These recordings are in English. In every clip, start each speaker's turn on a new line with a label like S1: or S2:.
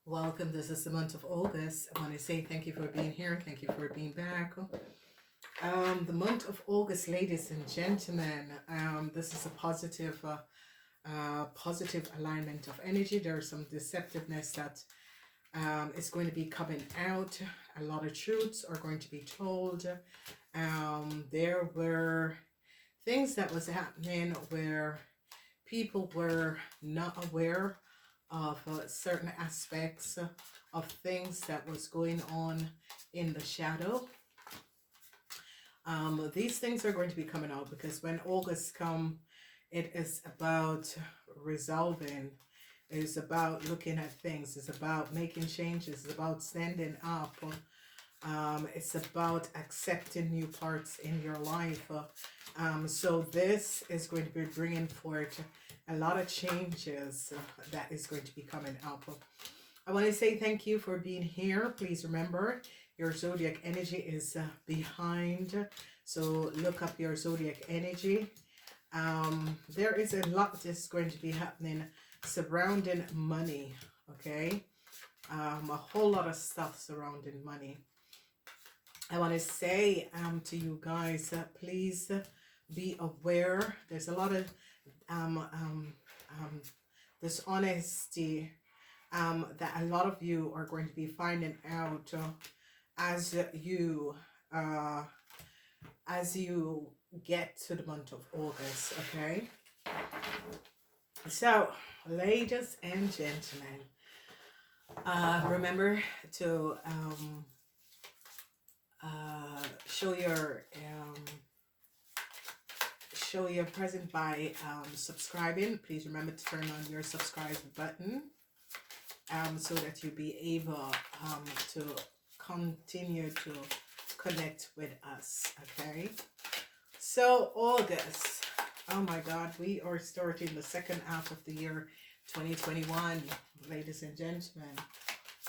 S1: Welcome. This is the month of August. I want to say thank you for being here. Thank you for being back. The month of August, ladies and gentlemen. This is a positive alignment of energy. There's some deceptiveness that is going to be coming out. A lot of truths are going to be told. There were things that was happening where people were not aware of certain aspects of things that was going on in the shadow. These things are going to be coming out because when August come, it is about resolving. It's about looking at things. It's about making changes. It's about standing up. It's about accepting new parts in your life. So this is going to be bringing forth a lot of changes that is going to be coming up. I want to say thank you for being here. Please remember your zodiac energy is behind. So look up your zodiac energy. There is a lot that's going to be happening surrounding money. Okay. A whole lot of stuff surrounding money. I want to say to you guys, please be aware. There's a lot of dishonesty that a lot of you are going to be finding out as you get to the month of August. Okay, so ladies and gentlemen, remember to show your present by subscribing. Please remember to turn on your subscribe button so that you'll be able to continue to connect with us. Okay, so August, oh my god, we are starting the second half of the year 2021, ladies and gentlemen.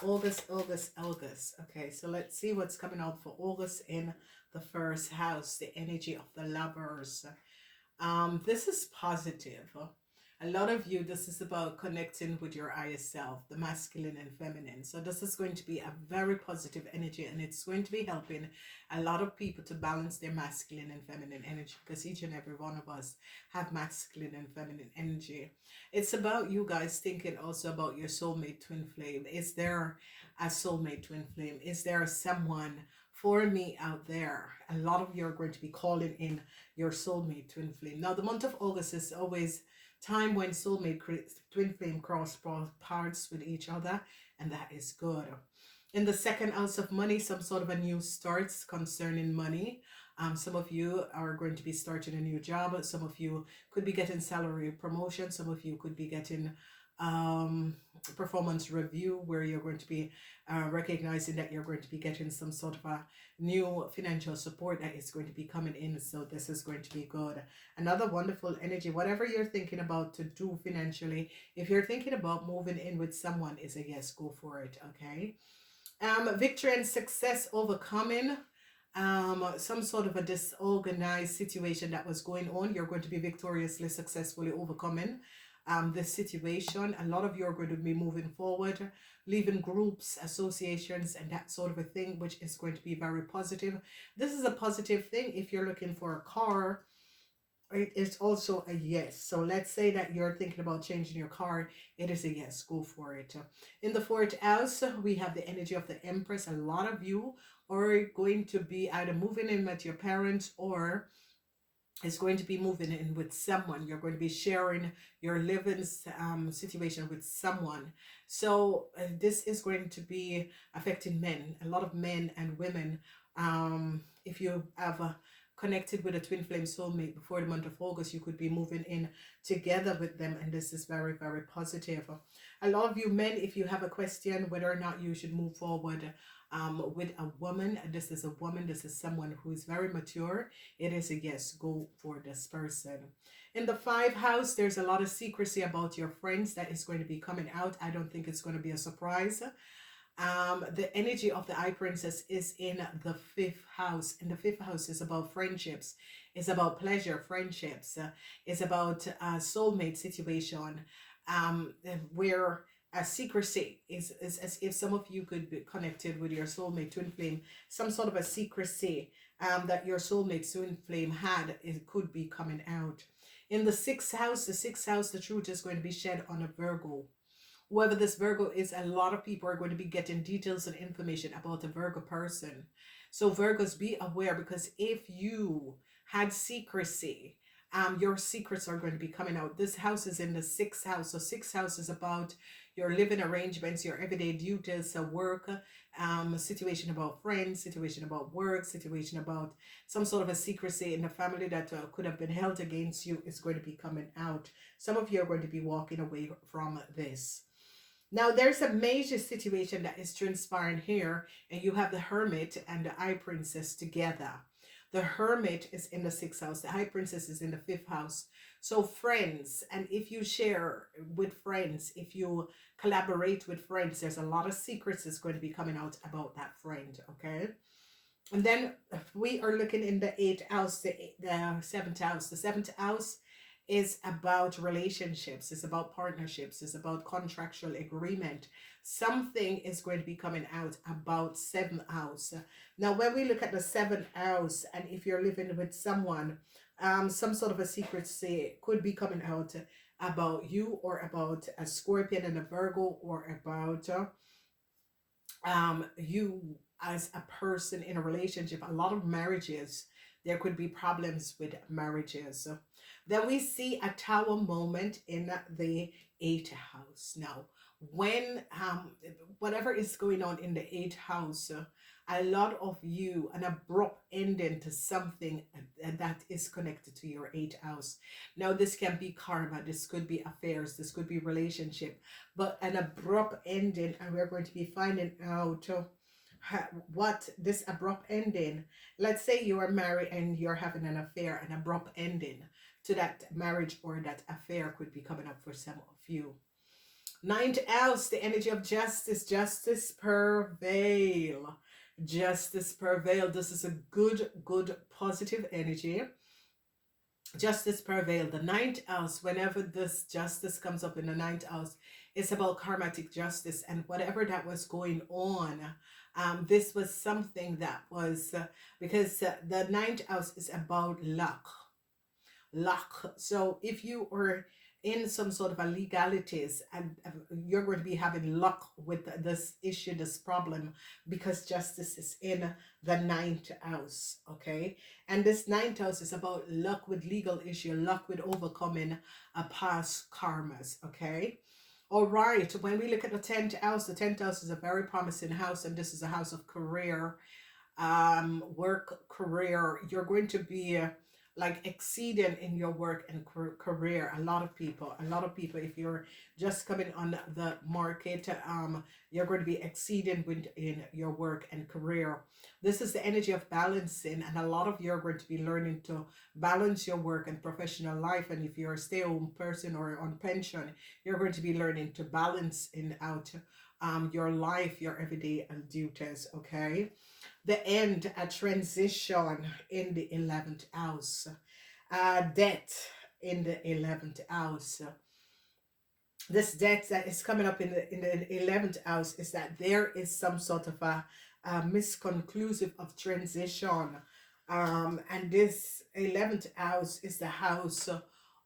S1: August. Okay, so let's see what's coming out for August in the first house, the energy of the lovers. This is positive. A lot of you, this is about connecting with your higher self, the masculine and feminine. So this is going to be a very positive energy, and it's going to be helping a lot of people to balance their masculine and feminine energy, because each and every one of us have masculine and feminine energy. It's about you guys thinking also about your soulmate twin flame. Is there a soulmate twin flame? Is there someone for me out there? A lot of you are going to be calling in your soulmate twin flame. Now, the month of August is always time when soulmate twin flame cross paths with each other, and that is good. In the second house of money, some sort of a new starts concerning money. Some of you are going to be starting a new job. Some of you could be getting salary promotion. Some of you could be getting performance review, where you're going to be recognizing that you're going to be getting some sort of a new financial support that is going to be coming in. So this is going to be good. Another wonderful energy, whatever you're thinking about to do financially, if you're thinking about moving in with someone, is a yes, go for it. Okay. Victory and success overcoming some sort of a disorganized situation that was going on. You're going to be victoriously, successfully overcoming this situation. A lot of you are going to be moving forward, leaving groups, associations, and that sort of a thing, which is going to be very positive. This is a positive thing. If you're looking for a car, it's also a yes. So let's say that you're thinking about changing your car. It is a yes, go for it. In the fourth house, we have the energy of the Empress. A lot of you are going to be either moving in with your parents, or is going to be moving in with someone. You're going to be sharing your living situation with someone. So this is going to be affecting men, a lot of men and women. If you have connected with a twin flame soulmate before the month of August, you could be moving in together with them, and this is very, very positive. A lot of you men, if you have a question whether or not you should move forward with a woman, this is a woman, this is someone who is very mature, it is a yes, go for this person. In the 5th house, there's a lot of secrecy about your friends that is going to be coming out. I don't think it's going to be a surprise. The energy of the High Princess is in the 5th house, and the 5th house is about friendships, it's about pleasure, friendships, it's about a soulmate situation, where secrecy is as if some of you could be connected with your soulmate twin flame. Some sort of a secrecy that your soulmate twin flame had, it could be coming out. In the sixth house, the truth is going to be shed on a Virgo. Whoever this Virgo is, a lot of people are going to be getting details and information about a Virgo person. So Virgos, be aware, because if you had secrecy, your secrets are going to be coming out. This house is in the sixth house. So sixth house is about your living arrangements, your everyday duties, work, situation about friends, situation about work, situation about some sort of a secrecy in the family that could have been held against you is going to be coming out. Some of you are going to be walking away from this. Now, there's a major situation that is transpiring here, and you have the Hermit and the High Priestess together. The Hermit is in the sixth house. The High Priestess is in the fifth house. So friends, and if you share with friends, if you collaborate with friends, there's a lot of secrets that's going to be coming out about that friend, okay? And then we are looking in the eighth house, the seventh house. The seventh house is about relationships, it's about partnerships, it's about contractual agreement. Something is going to be coming out about seventh house. Now, when we look at the seventh house, and if you're living with someone, some sort of a secret say could be coming out about you, or about a Scorpion and a Virgo, or about you as a person in a relationship. A lot of marriages, there could be problems with marriages. Then we see a Tower moment in the eighth house. Now, when whatever is going on in the eighth house, a lot of you, an abrupt ending to something that is connected to your eighth house. Now, this can be karma, this could be affairs, this could be relationship, but an abrupt ending, and we're going to be finding out what this abrupt ending. Let's say you are married and you're having an affair. An abrupt ending to that marriage or that affair could be coming up for some of you. Ninth house, the energy of justice. Justice prevail. Justice prevail. This is a good positive energy. Justice prevail. The ninth house, whenever this justice comes up in the ninth house, it's about karmatic justice, and whatever that was going on, this was something that was because the ninth house is about luck. So if you are in some sort of a legalities, and you're going to be having luck with this issue, this problem, because justice is in the ninth house, okay? And this ninth house is about luck with legal issue, luck with overcoming past karmas, okay? All right, when we look at the 10th house is a very promising house, and this is a house of career, work, career. You're going to be like exceeding in your work and career. A lot of people, if you're just coming on the market, you're going to be exceeding in your work and career. This is the energy of balancing, and a lot of you are going to be learning to balance your work and professional life. And if you're a stay-at-home person or on pension, you're going to be learning to balance out your life, your everyday duties, okay? The end, a transition in the 11th house, death in the 11th house. This death that is coming up in the 11th house is that there is some sort of a misconclusive of transition, and this 11th house is the house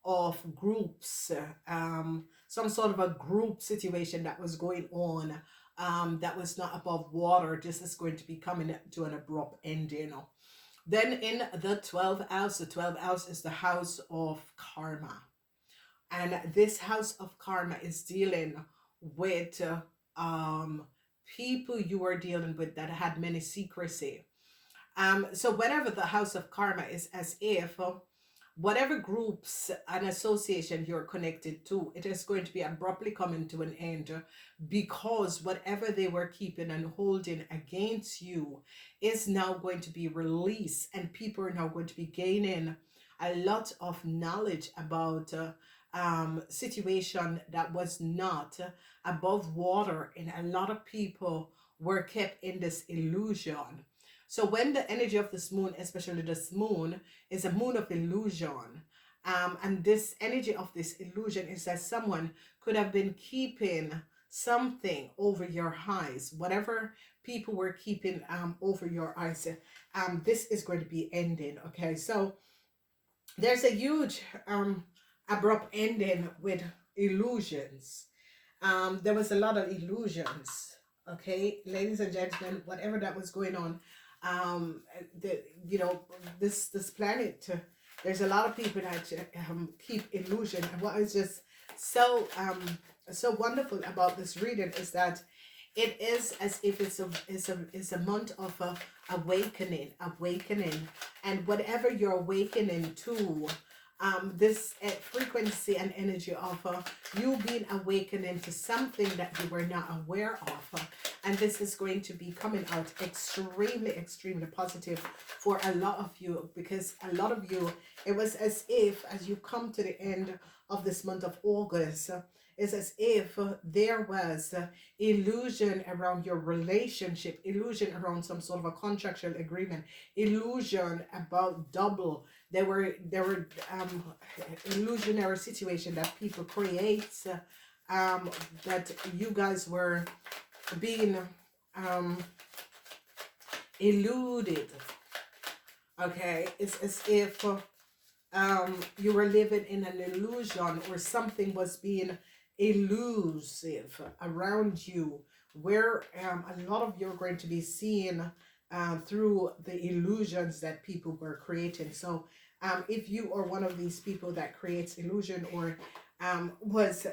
S1: of groups, some sort of a group situation that was going on, that was not above water. This is going to be coming to an abrupt ending. Then in the 12th house, the 12th house is the house of karma. And this house of karma is dealing with people you are dealing with that had many secrecy. So whenever the house of karma is as if whatever groups and association you're connected to, it is going to be abruptly coming to an end, because whatever they were keeping and holding against you is now going to be released, and people are now going to be gaining a lot of knowledge about situation that was not above water, and a lot of people were kept in this illusion. So when the energy of this moon, especially this moon, is a moon of illusion, and this energy of this illusion is that someone could have been keeping something over your eyes, whatever people were keeping over your eyes. This is going to be ending. Okay, so there's a huge abrupt ending with illusions. There was a lot of illusions. Okay, ladies and gentlemen, whatever that was going on, the you know this planet. There's a lot of people that keep illusion, and what is just so so wonderful about this reading is that it is as if it's a month of awakening, and whatever you're awakening to, this frequency and energy of you being awakening to something that you were not aware of, and this is going to be coming out extremely positive for a lot of you, because a lot of you, it was as if as you come to the end of this month of August, it's as if there was illusion around your relationship, illusion around some sort of a contractual agreement, illusion about double. There were illusionary situation that people create, that you guys were being eluded. Okay, it's as if you were living in an illusion, or something was being elusive around you, where a lot of you are going to be seeing through the illusions that people were creating. So if you are one of these people that creates illusion, or was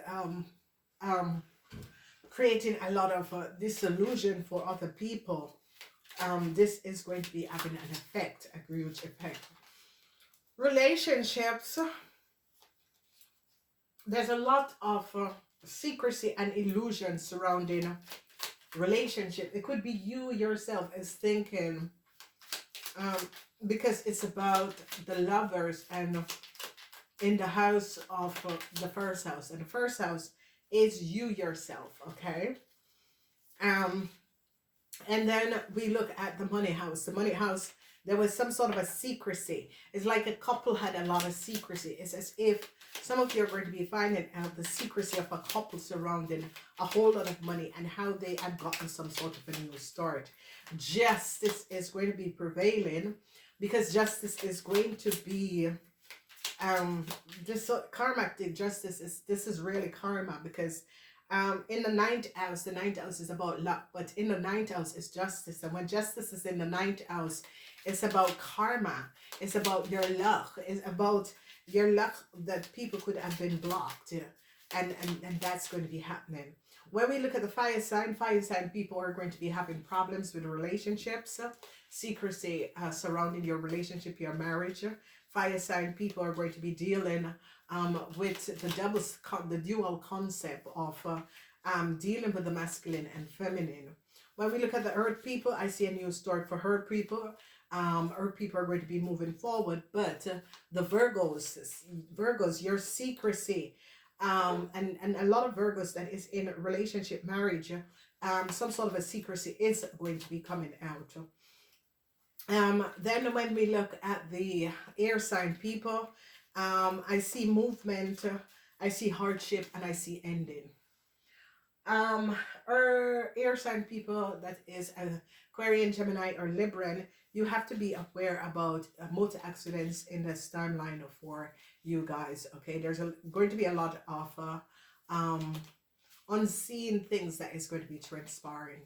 S1: creating a lot of disillusion for other people, this is going to be having an effect, a huge effect. Relationships, there's a lot of secrecy and illusion surrounding relationship. It could be you yourself is thinking, because it's about the lovers, and in the house of the first house, and the first house is you yourself. Okay, and then we look at the money house. The money house, there was some sort of a secrecy. It's like a couple had a lot of secrecy. It's as if some of you are going to be finding out the secrecy of a couple surrounding a whole lot of money, and how they had gotten some sort of a new start. Justice is going to be prevailing, because justice is going to be this karmatic justice. This is really karma, because in the ninth house is about luck, but in the ninth house is justice. And when justice is in the ninth house, it's about karma. It's about your luck. It's about your luck that people could have been blocked. And that's going to be happening. When we look at the fire sign people are going to be having problems with relationships, secrecy surrounding your relationship, your marriage. Fire sign people are going to be dealing with the dual concept of dealing with the masculine and feminine. When we look at the earth people, I see a new start for earth people. Earth people are going to be moving forward, but the Virgos, your secrecy, and a lot of Virgos that is in relationship, marriage, some sort of a secrecy is going to be coming out. Then when we look at the air sign people, I see movement, I see hardship, and I see ending. Or air sign people, that is Aquarian, Gemini, or Libran, you have to be aware about motor accidents in this timeline for you guys. Okay, there's going to be a lot of unseen things that is going to be transpiring.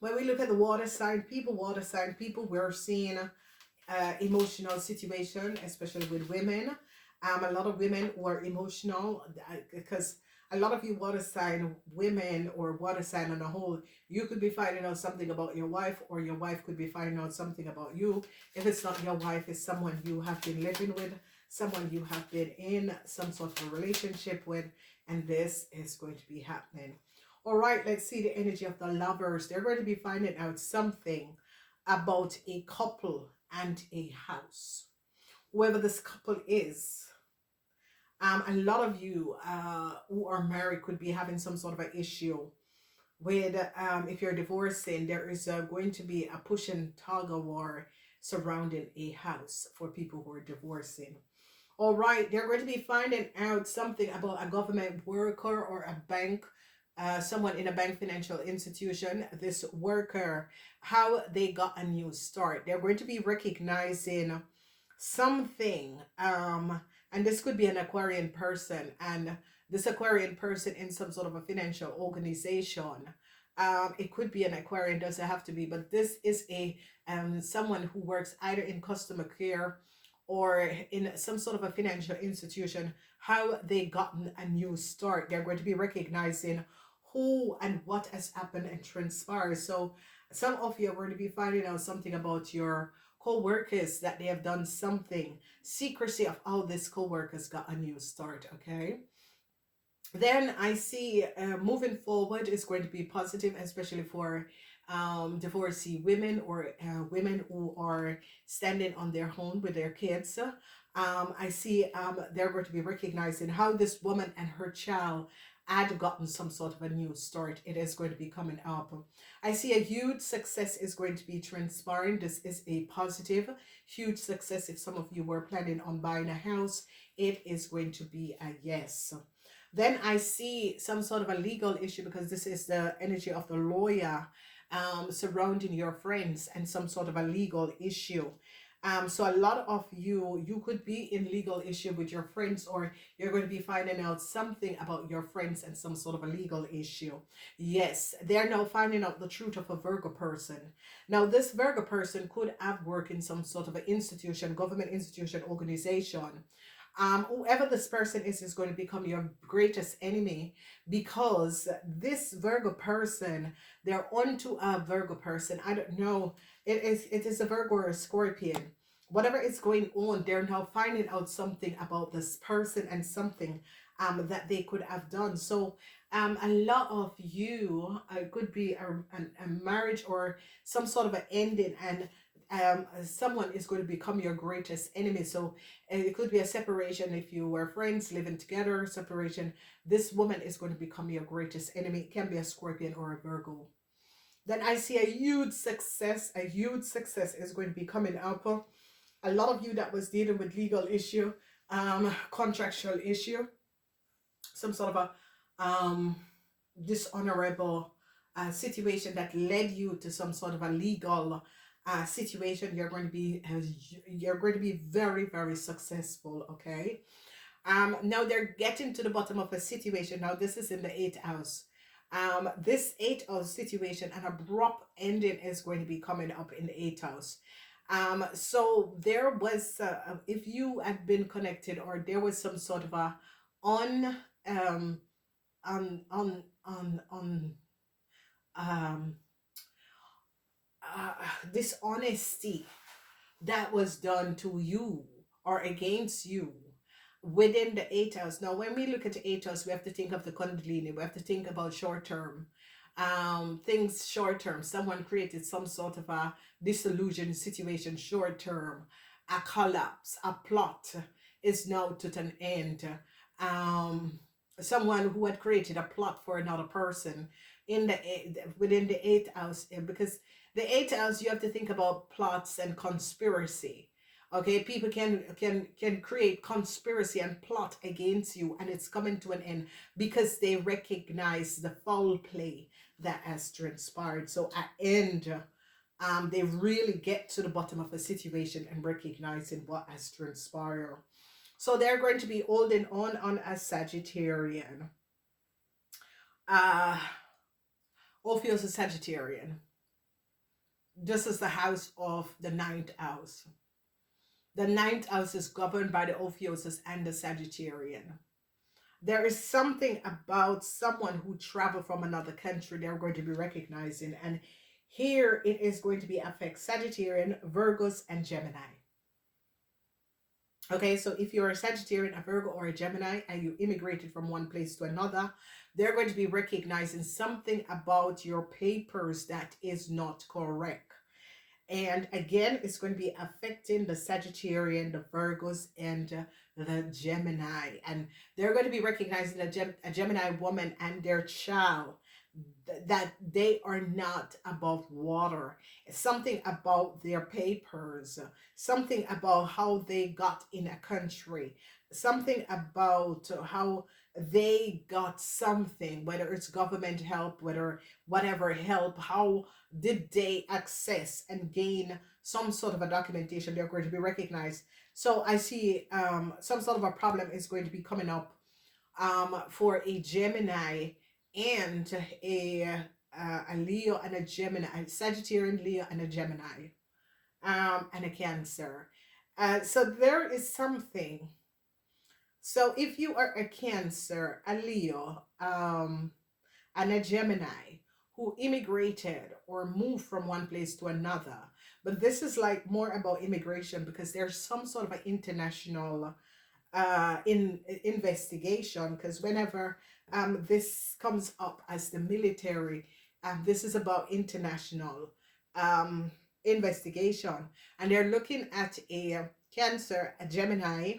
S1: When we look at the water sign people, we're seeing emotional situation, especially with women. A lot of women who are emotional, because a lot of you water sign women, or water sign on a whole, you could be finding out something about your wife, or your wife could be finding out something about you. If it's not your wife, it's someone you have been living with, someone you have been in some sort of a relationship with, and this is going to be happening. All right, let's see the energy of the lovers. They're going to be finding out something about a couple and a house. Whoever this couple is, a lot of you who are married could be having some sort of an issue with, if you're divorcing, there is going to be a push and tug of war surrounding a house for people who are divorcing. All right, they're going to be finding out something about a government worker or a bank someone in a bank financial institution, this worker, how they got a new start. They're going to be recognizing something, and this could be an Aquarian person, and this Aquarian person in some sort of a financial organization. It could be an Aquarian, doesn't have to be, but this is a someone who works either in customer care or in some sort of a financial institution, how they gotten a new start. They're going to be recognizing who and what has happened and transpired. So some of you are going to be finding out something about your co-workers, that they have done something, secrecy of how this co-workers got a new start. Okay, then I see moving forward is going to be positive, especially for divorcee women, or women who are standing on their own with their kids. I see they're going to be recognizing how this woman and her child had gotten some sort of a new start. It is going to be coming up. I see a huge success is going to be transpiring. This is a positive, huge success. If some of you were planning on buying a house, it is going to be a yes. Then I see some sort of a legal issue, because this is the energy of the lawyer, surrounding your friends, and some sort of a legal issue. So a lot of you could be in legal issue with your friends, or you're going to be finding out something about your friends and some sort of a legal issue. Yes, they're now finding out the truth of a Virgo person. Now, this Virgo person could have worked in some sort of an institution, government institution, organization. Whoever this person is going to become your greatest enemy, because this Virgo person, they're onto a Virgo person. I don't know. It is a Virgo or a Scorpion. Whatever is going on, they're now finding out something about this person, and something that they could have done. So a lot of you could be a marriage, or some sort of an ending, and someone is going to become your greatest enemy. So it could be a separation. If you were friends living together, separation, this woman is going to become your greatest enemy. It can be a Scorpion or a Virgo. Then I see a huge success. A huge success is going to be coming up. A lot of you that was dealing with legal issue, contractual issue, some sort of a dishonorable situation that led you to some sort of a legal situation. You're going to be very, very successful. Okay, now they're getting to the bottom of a situation. Now this is in the eighth house. This eighth house situation, an abrupt ending is going to be coming up in the eighth house. So there was if you had been connected, or there was some sort of a on on um uh, dishonesty that was done to you or against you within the eight house. Now, when we look at the eight house, we have to think of the Kundalini. We have to think about short term things. Short term, someone created some sort of a disillusion situation. Short term, a collapse, a plot is now to an end. Um, Someone who had created a plot for another person in within the eighth house, because the eighth house, you have to think about plots and conspiracy. Okay, people can create conspiracy and plot against you, and it's coming to an end because they recognize the foul play that has transpired. So at end, they really get to the bottom of a situation and recognizing what has transpired. So they're going to be holding on a Sagittarian. Ophios is Sagittarian. This is the house of the ninth house. The ninth house is governed by the Ophiuchus and the Sagittarian. There is something about someone who traveled from another country they're going to be recognizing. And here it is going to be affect Sagittarian, Virgos, and Gemini. Okay, so if you're a Sagittarian, a Virgo, or a Gemini, and you immigrated from one place to another, they're going to be recognizing something about your papers that is not correct. And again, it's going to be affecting the Sagittarian, the Virgos, and the Gemini. And they're going to be recognizing a Gemini woman and their child, that they are not above water. It's something about their papers, something about how they got in a country, something about how they got something, whether it's government help, whether whatever help, how did they access and gain some sort of a documentation, they're going to be recognized. So I see some sort of a problem is going to be coming up for a Gemini and a Leo and a Gemini, a Sagittarian, Leo and a Gemini, and a Cancer. So there is something. So if you are a Cancer, a Leo, and a Gemini who immigrated or moved from one place to another, but this is like more about immigration because there's some sort of an international in investigation, because whenever this comes up as the military, this is about international um, investigation, and they're looking at a Cancer, a Gemini,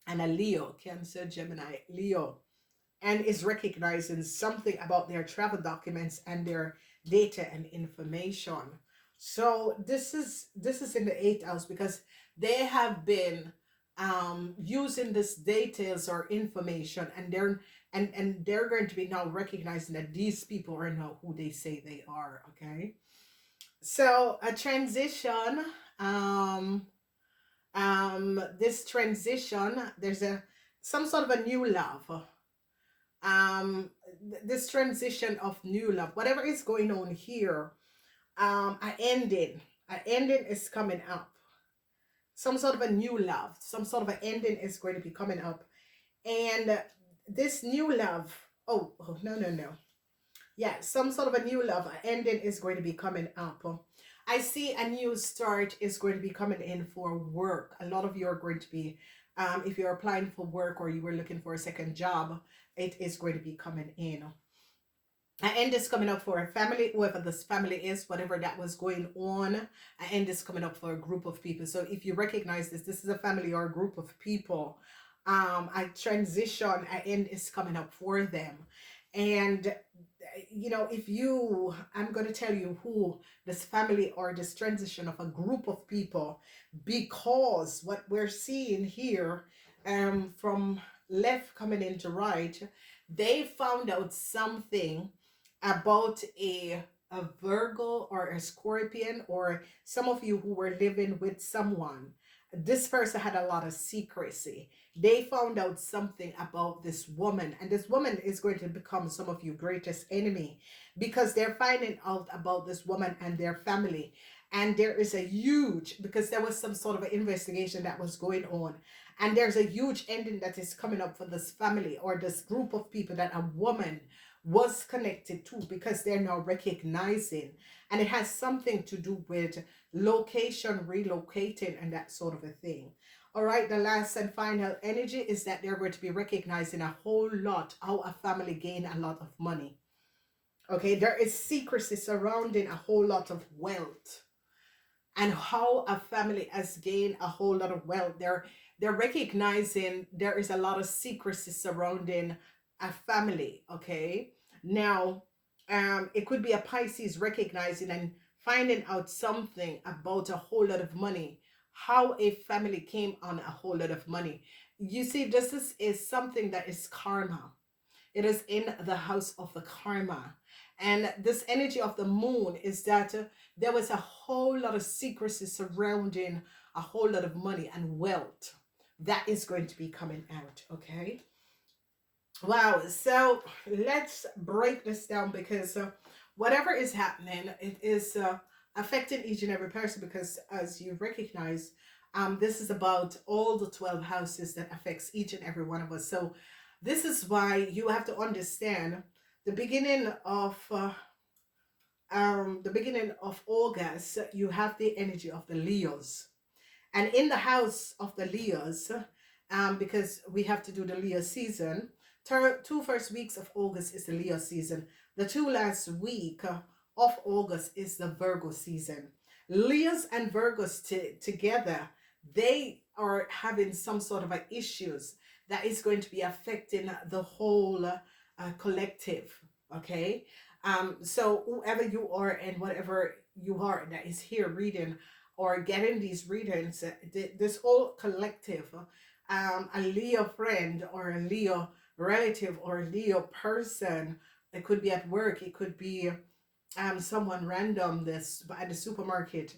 S1: and a Leo, Cancer, Gemini, Leo, and is recognizing something about their travel documents and their data and information. So this is in the eighth house because they have been using this details or information, and they're going to be now recognizing that these people are now who they say they are. Okay, so a transition. This transition, there's a some sort of a new love, this transition of new love, whatever is going on here, an ending is coming up, some sort of a new love, some sort of an ending is going to be coming up, and this new love, oh no, no, no, yeah, some sort of a new love, an ending is going to be coming up. I see a new start is going to be coming in for work. A lot of you are going to be, if you're applying for work or you were looking for a second job, it is going to be coming in. An end is coming up for a family, whoever this family is, whatever that was going on. An end is coming up for a group of people. So if you recognize this, this is a family or a group of people. A transition, an end is coming up for them. And you know, if you, I'm going to tell you who this family or this transition of a group of people, because what we're seeing here, from left coming into right, they found out something about a Virgo or a Scorpion, or some of you who were living with someone. This person had a lot of secrecy. They found out something about this woman, and this woman is going to become some of your greatest enemy because they're finding out about this woman and their family. And there is a huge, because there was some sort of an investigation that was going on, and there's a huge ending that is coming up for this family or this group of people that a woman was connected to, because they're now recognizing, and it has something to do with location, relocating, and that sort of a thing. All right, the last and final energy is that they're going to be recognizing a whole lot how a family gain a lot of money. Okay, there is secrecy surrounding a whole lot of wealth, and how a family has gained a whole lot of wealth. They're recognizing there is a lot of secrecy surrounding a family. Okay, now it could be a Pisces recognizing and finding out something about a whole lot of money, how a family came on a whole lot of money. You see, is something that is karma. It is in the house of the karma. And this energy of the moon is that there was a whole lot of secrecy surrounding a whole lot of money and wealth that is going to be coming out. Okay. Wow. So let's break this down, because whatever is happening, it is affecting each and every person, because as you recognize, this is about all the 12 houses that affects each and every one of us. So this is why you have to understand the beginning of August, you have the energy of the Leos. And in the house of the Leos, because we have to do the Leo season, two first weeks of August is the Leo season. The two last week of August is the Virgo season. Leos and Virgos together, they are having some sort of issues that is going to be affecting the whole collective. Okay, so whoever you are and whatever you are that is here reading or getting these readings, this whole collective, a Leo friend or a Leo relative or Leo person. It could be at work, it could be someone random this at the supermarket,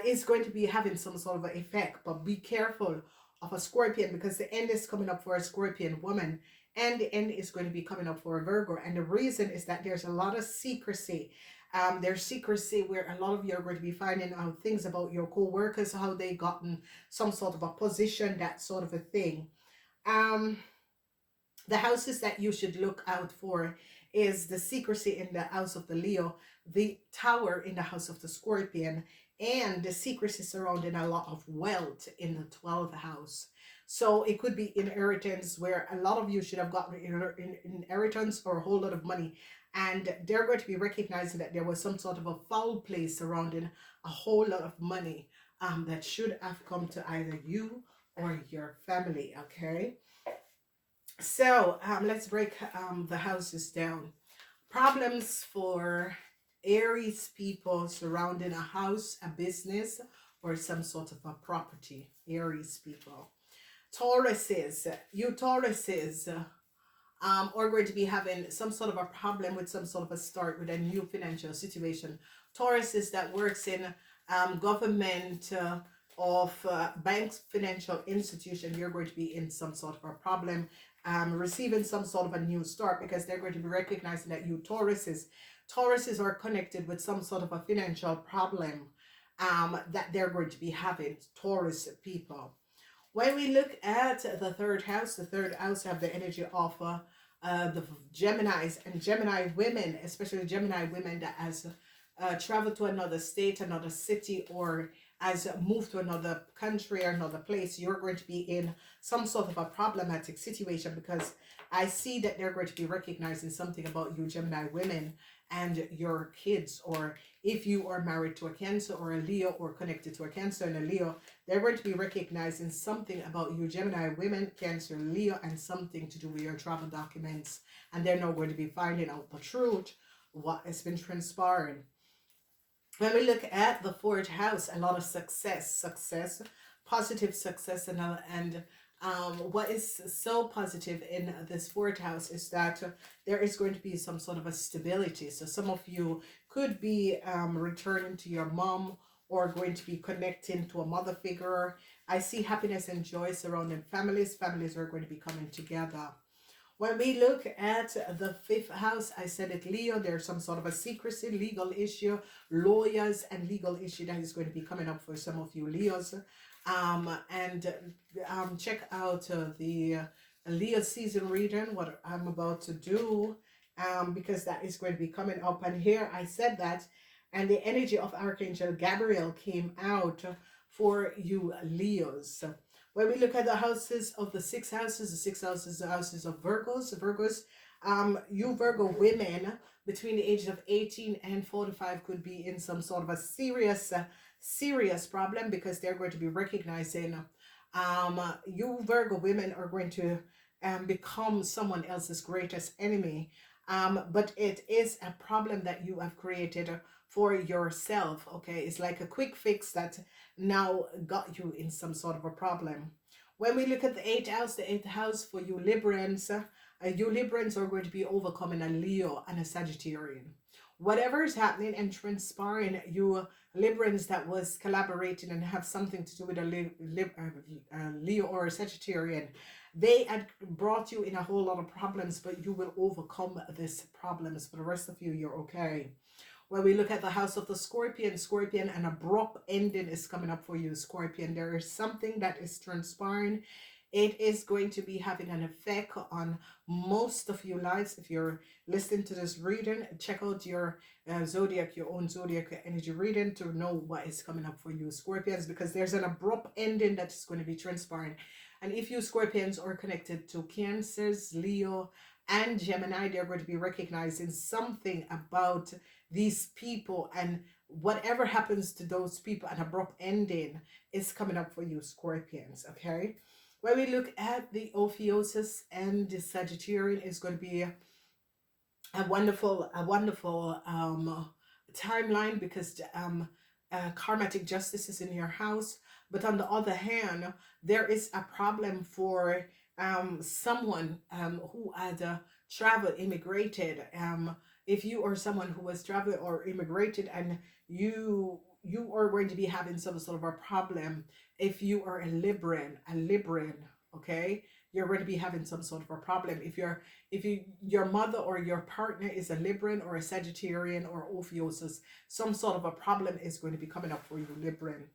S1: is going to be having some sort of an effect. But be careful of a Scorpion, because the end is coming up for a Scorpion woman, and the end is going to be coming up for a Virgo. And the reason is that there's a lot of secrecy. There's secrecy where a lot of you are going to be finding out things about your co-workers, how they gotten some sort of a position, that sort of a thing. um the houses that you should look out for is the secrecy in the house of the Leo, the tower in the house of the Scorpion, and the secrecy surrounding a lot of wealth in the 12th house. So it could be inheritance, where a lot of you should have gotten inheritance or a whole lot of money, and they're going to be recognizing that there was some sort of a foul play surrounding a whole lot of money that should have come to either you or your family. Okay, so let's break the houses down. Problems for Aries people surrounding a house, a business, or some sort of a property. Aries people. Tauruses, you Tauruses are going to be having some sort of a problem with some sort of a start with a new financial situation. Tauruses that works in government of banks, financial institution, you're going to be in some sort of a problem, receiving some sort of a new start, because they're going to be recognizing that you Tauruses are connected with some sort of a financial problem that they're going to be having, Taurus people. When we look at the third house have the energy of the Geminis and Gemini women, especially Gemini women that has traveled to another state, another city, or has moved to another country or another place. You're going to be in some sort of a problematic situation, because I see that they're going to be recognizing something about you, Gemini women, and your kids, or if you are married to a Cancer or a Leo, or connected to a Cancer and a Leo, they're going to be recognizing something about you, Gemini women, Cancer, Leo, and something to do with your travel documents. And they're now going to be finding out the truth, what has been transpiring. When we look at the fourth house, a lot of success, positive success, what is so positive in this fourth house is that there is going to be some sort of a stability. So some of you could be returning to your mom, or going to be connecting to a mother figure. I see happiness and joy surrounding families. Families are going to be coming together. When we look at the fifth house, I said it, Leo, there's some sort of a secrecy, legal issue, lawyers and legal issue that is going to be coming up for some of you Leos. And check out the Leo season reading, what I'm about to do, because that is going to be coming up. And here I said that, and the energy of Archangel Gabriel came out for you Leos. When we look at the houses of the six houses are houses of Virgos, you Virgo women between the ages of 18 and 45 could be in some sort of a serious problem, because they're going to be recognizing you Virgo women are going to become someone else's greatest enemy. But it is a problem that you have created for yourself. Okay, it's like a quick fix that now got you in some sort of a problem. When we look at the eighth house for you Librans, you Librans are going to be overcoming a Leo and a Sagittarian. Whatever is happening and transpiring, you Librans that was collaborating and have something to do with a Leo or a Sagittarian, they had brought you in a whole lot of problems, but you will overcome these problems. For the rest of you, you're okay. When we look at the house of the Scorpion, an abrupt ending is coming up for you, Scorpion. There is something that is transpiring. It is going to be having an effect on most of your lives. If you're listening to this reading, check out your zodiac, your own zodiac energy reading, to know what is coming up for you, Scorpions, because there's an abrupt ending that is going to be transpiring. And if you Scorpions are connected to Cancers, Leo, and Gemini, they're going to be recognizing something about these people, and whatever happens to those people, an abrupt ending is coming up for you, Scorpions. Okay, when we look at the Ophiuchus and the Sagittarian, is going to be a wonderful timeline, because karmatic justice is in your house. But on the other hand, there is a problem for someone who had traveled, immigrated. If you are someone who was traveling or immigrated, and you are going to be having some sort of a problem. If you are a Libran, okay, you're going to be having some sort of a problem. If your mother or your partner is a Libran or a Sagittarian or Ophiuchus, some sort of a problem is going to be coming up for you, Libran.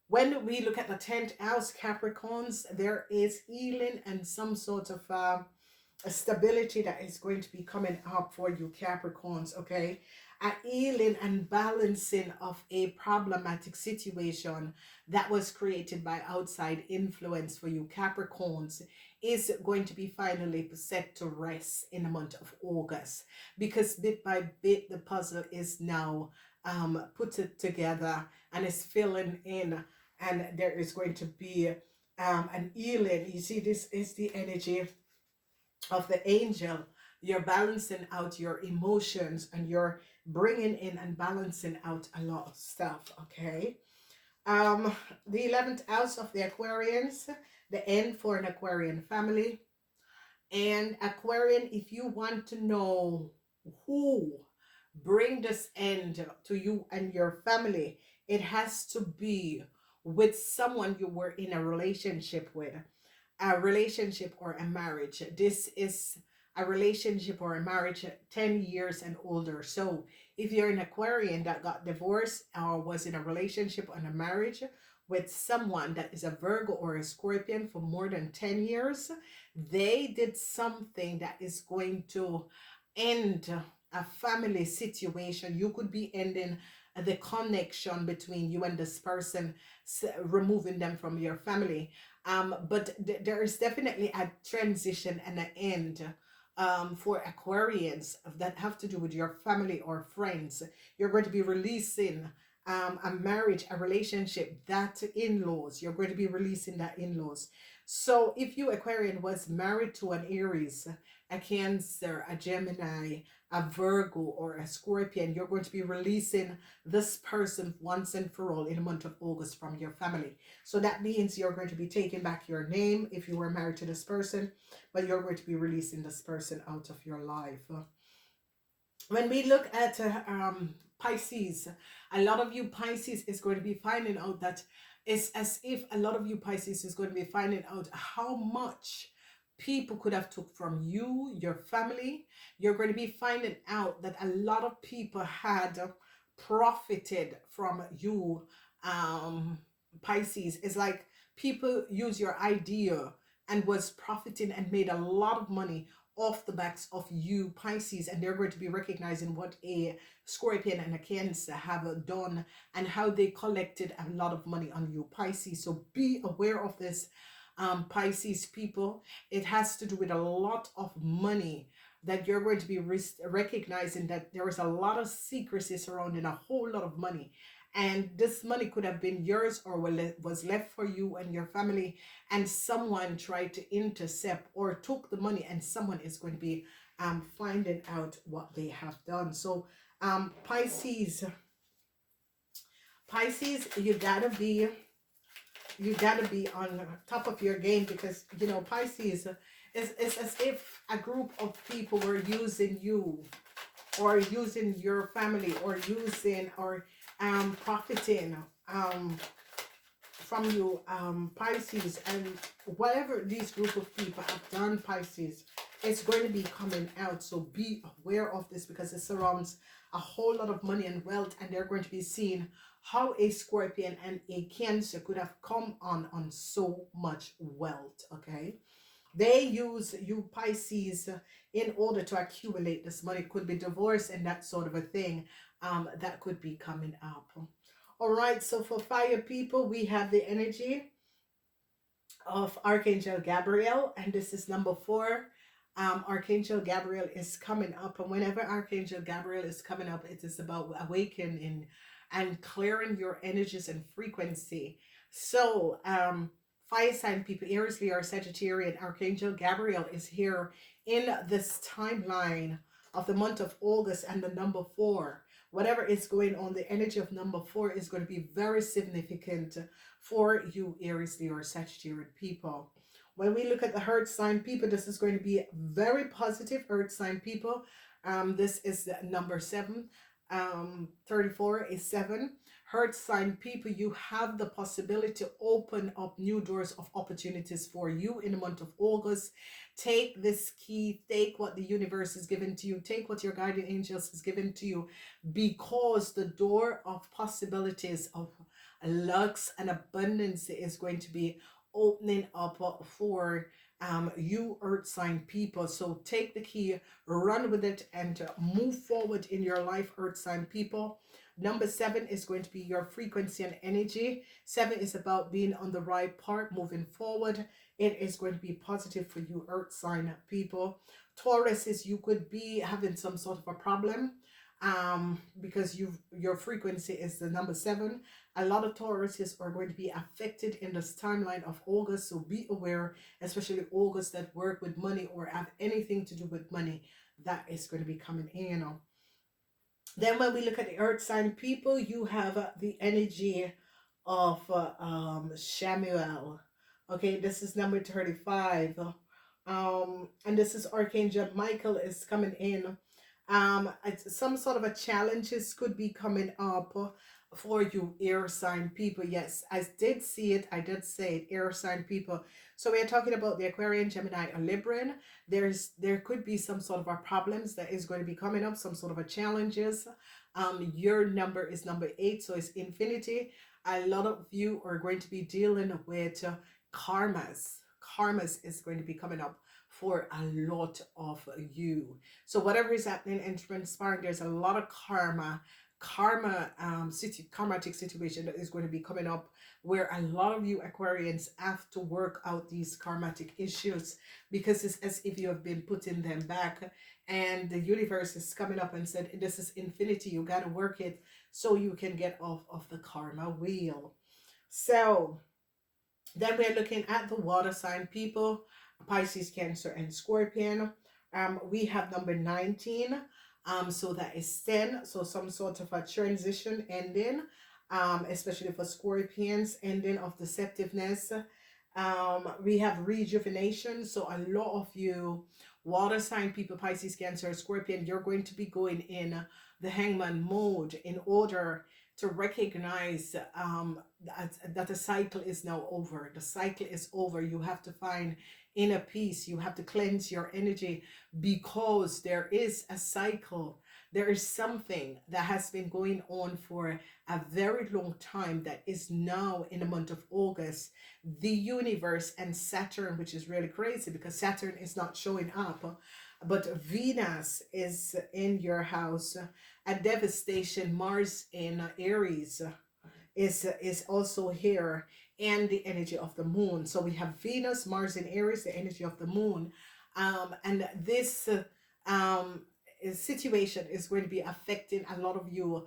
S1: When we look at the 10th house, Capricorns, there is healing and some sort of a stability that is going to be coming up for you, Capricorns, okay? A healing and balancing of a problematic situation that was created by outside influence for you, Capricorns, is going to be finally set to rest in the month of August, because bit by bit the puzzle is now put it together and is filling in, and there is going to be an healing. You see, this is the energy of the angel. You're balancing out your emotions, and you're bringing in and balancing out a lot of stuff, okay? um the 11th house of the Aquarians, the end for an Aquarian family. And Aquarian, if you want to know who bring this end to you and your family, it has to be with someone you were in a relationship with, a relationship or a marriage. This is a relationship or a marriage 10 years and older. So if you're an Aquarian that got divorced or was in a relationship or a marriage with someone that is a Virgo or a Scorpion for more than 10 years, they did something that is going to end a family situation. You could be ending the connection between you and this person, removing them from your family. But there is definitely a transition and an end for Aquarians that have to do with your family or friends. You're going to be releasing a marriage, a relationship, that in-laws. You're going to be releasing that in-laws. So if you, Aquarian, was married to an Aries, a Cancer, a Gemini, a Virgo, or a Scorpion, you're going to be releasing this person once and for all in the month of August from your family. So that means you're going to be taking back your name if you were married to this person, but you're going to be releasing this person out of your life. When we look at Pisces, a lot of you Pisces is going to be finding out that it's as if a lot of you Pisces is going to be finding out how much people could have took from you, your family. You're going to be finding out that a lot of people had profited from you, Pisces. It's like people use your idea and was profiting and made a lot of money off the backs of you, Pisces, and they're going to be recognizing what a Scorpion and a Cancer have done and how they collected a lot of money on you, Pisces. So be aware of this, Pisces people. It has to do with a lot of money that you're going to be recognizing that there is a lot of secrecy surrounding a whole lot of money. And this money could have been yours or was left for you and your family, and someone tried to intercept or took the money, and someone is going to be finding out what they have done. So Pisces, you gotta be on top of your game, because you know Pisces is as if a group of people were using you or using your family or using or profiting from you, Pisces. And whatever these group of people have done, Pisces, it's going to be coming out. So be aware of this, because it surrounds a whole lot of money and wealth, and they're going to be seeing how a Scorpion and a Cancer could have come on so much wealth, okay? They use you, Pisces, in order to accumulate this money. It could be divorce and that sort of a thing that could be coming up. All right, so for fire people, we have the energy of Archangel Gabriel, and this is number 4. Archangel Gabriel is coming up, and whenever Archangel Gabriel is coming up, it is about awakening and clearing your energies and frequency. So fire sign people, Aries, Leo, or Sagittarian, Archangel Gabriel is here in this timeline of the month of August, and the number 4. Whatever is going on, the energy of number 4 is going to be very significant for you, Aries, Leo, or Sagittarian people. When we look at the earth sign people, this is going to be very positive. Earth sign people, this is the number 7. 34 is 7. Earth sign people, you have the possibility to open up new doors of opportunities for you in the month of August. Take this key, take what the universe has given to you, take what your guardian angels has given to you, because the door of possibilities of lucks and abundance is going to be opening up for you earth sign people. So take the key, run with it, and move forward in your life, earth sign people. Number 7 is going to be your frequency and energy. 7 is about being on the right part, moving forward. It is going to be positive for you earth sign people. Taurus is, you could be having some sort of a problem because your frequency is the number 7. A lot of Tauruses are going to be affected in this timeline of August, so be aware, especially August, that work with money or have anything to do with money, that is going to be coming in. Then when we look at the earth sign people, you have the energy of Shamuel. Okay, this is number 35. And this is Archangel Michael is coming in. Some sort of a challenges could be coming up for you air sign people. Yes, I did see it. I did say it, air sign people. So we are talking about the Aquarian, Gemini, or Libran. There could be some sort of a problems that is going to be coming up, some sort of a challenges. Your number is number 8, so it's infinity. A lot of you are going to be dealing with karmas. Karmas is going to be coming up for a lot of you. So whatever is happening and transpiring, there's a lot of karmatic situation that is going to be coming up, where a lot of you Aquarians have to work out these karmatic issues, because it's as if you have been putting them back, and the universe is coming up and said, this is infinity, you got to work it so you can get off of the karma wheel. So then we're looking at the water sign people, Pisces, Cancer, and Scorpion. We have number 19. So that is 10. So some sort of a transition ending, especially for Scorpions, ending of deceptiveness. We have rejuvenation. So a lot of you water sign people, Pisces, Cancer, Scorpion, you're going to be going in the hangman mode in order to recognize that the cycle is now over. The cycle is over. You have to find inner peace. You have to cleanse your energy, because there is a cycle. There is something that has been going on for a very long time that is now in the month of August. The universe and Saturn, which is really crazy because Saturn is not showing up, but Venus is in your house. A devastation, Mars in Aries is also here, and the energy of the moon. So we have Venus, Mars in Aries, the energy of the moon, and this situation is going to be affecting a lot of you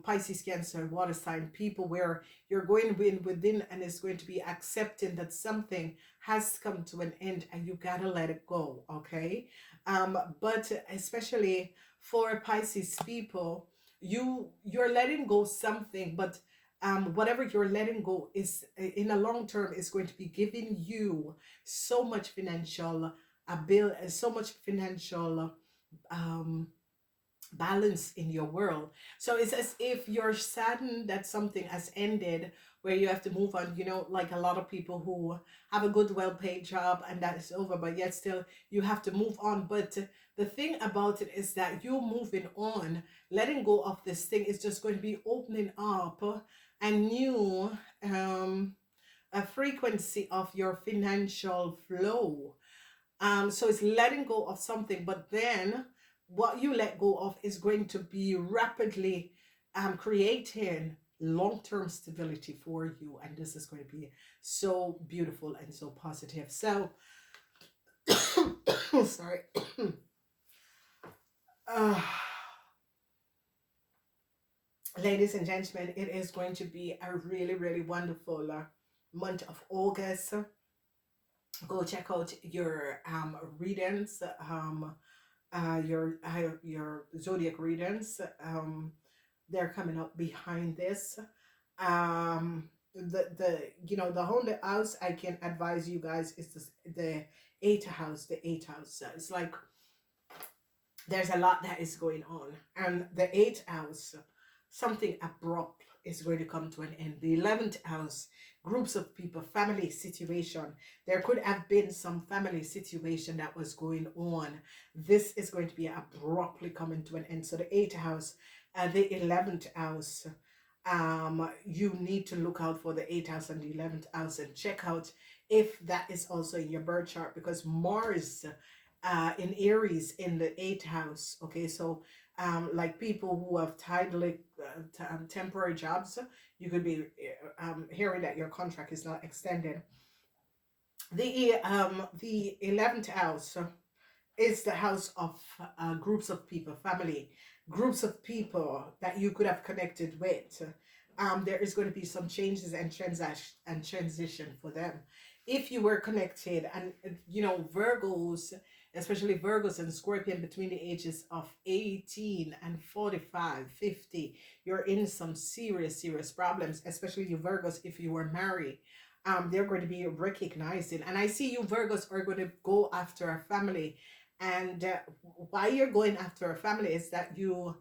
S1: Pisces, Cancer, water sign people, where you're going within and it's going to be accepting that something has come to an end and you gotta let it go. Okay, but especially for Pisces people, you're letting go something, but whatever you're letting go is in a long term is going to be giving you so much financial so much financial um balance in your world. So it's as if you're saddened that something has ended, where you have to move on, like a lot of people who have a good well-paid job and that is over, but yet still you have to move on. But the thing about it is that you moving on, letting go of this thing, is just going to be opening up a new a frequency of your financial flow. So it's letting go of something, but then what you let go of is going to be rapidly creating long-term stability for you, and this is going to be so beautiful and so positive. So sorry. Ladies and gentlemen, it is going to be a really, really wonderful month of August. Go check out your readings, your zodiac readings. They're coming up behind this. the haunted house I can advise you guys is the eighth house. The eighth house. So it's like there's a lot that is going on, and the eighth house, something abrupt is going to come to an end. The 11th house, groups of people, family situation. There could have been some family situation that was going on. This is going to be abruptly coming to an end. So the eighth house, the 11th house, you need to look out for the eighth house and the 11th house and check out if that is also in your birth chart, because Mars in Aries in the eighth house. Okay, so like people who have tidally temporary jobs, you could be hearing that your contract is not extended. The 11th house is the house of groups of people, family, groups of people that you could have connected with. There is going to be some changes and transition for them. If you were connected, and Virgos, especially Virgos and Scorpion between the ages of 18 and 45, 50, you're in some serious problems, especially you Virgos if you were married. They're going to be recognizing, and I see you Virgos are going to go after a family, and why you're going after a family is that you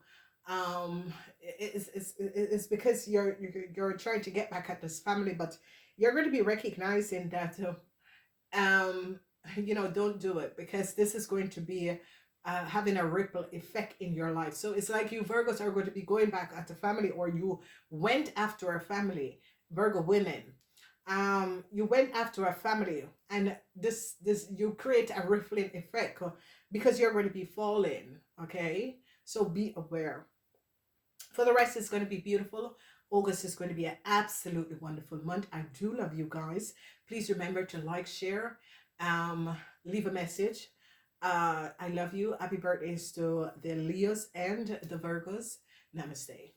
S1: it's because you're trying to get back at this family, but you're going to be recognizing that um don't do it, because this is going to be having a ripple effect in your life. So it's like you Virgos are going to be going back at the family, or you went after a family. Virgo women, you went after a family, and this you create a rippling effect, because you're going to be falling. Okay, so be aware. For the rest, it's going to be beautiful. August is going to be an absolutely wonderful month. I do love you guys. Please remember to like, share, leave a message. I love you. Happy birthdays to the Leos and the Virgos. Namaste.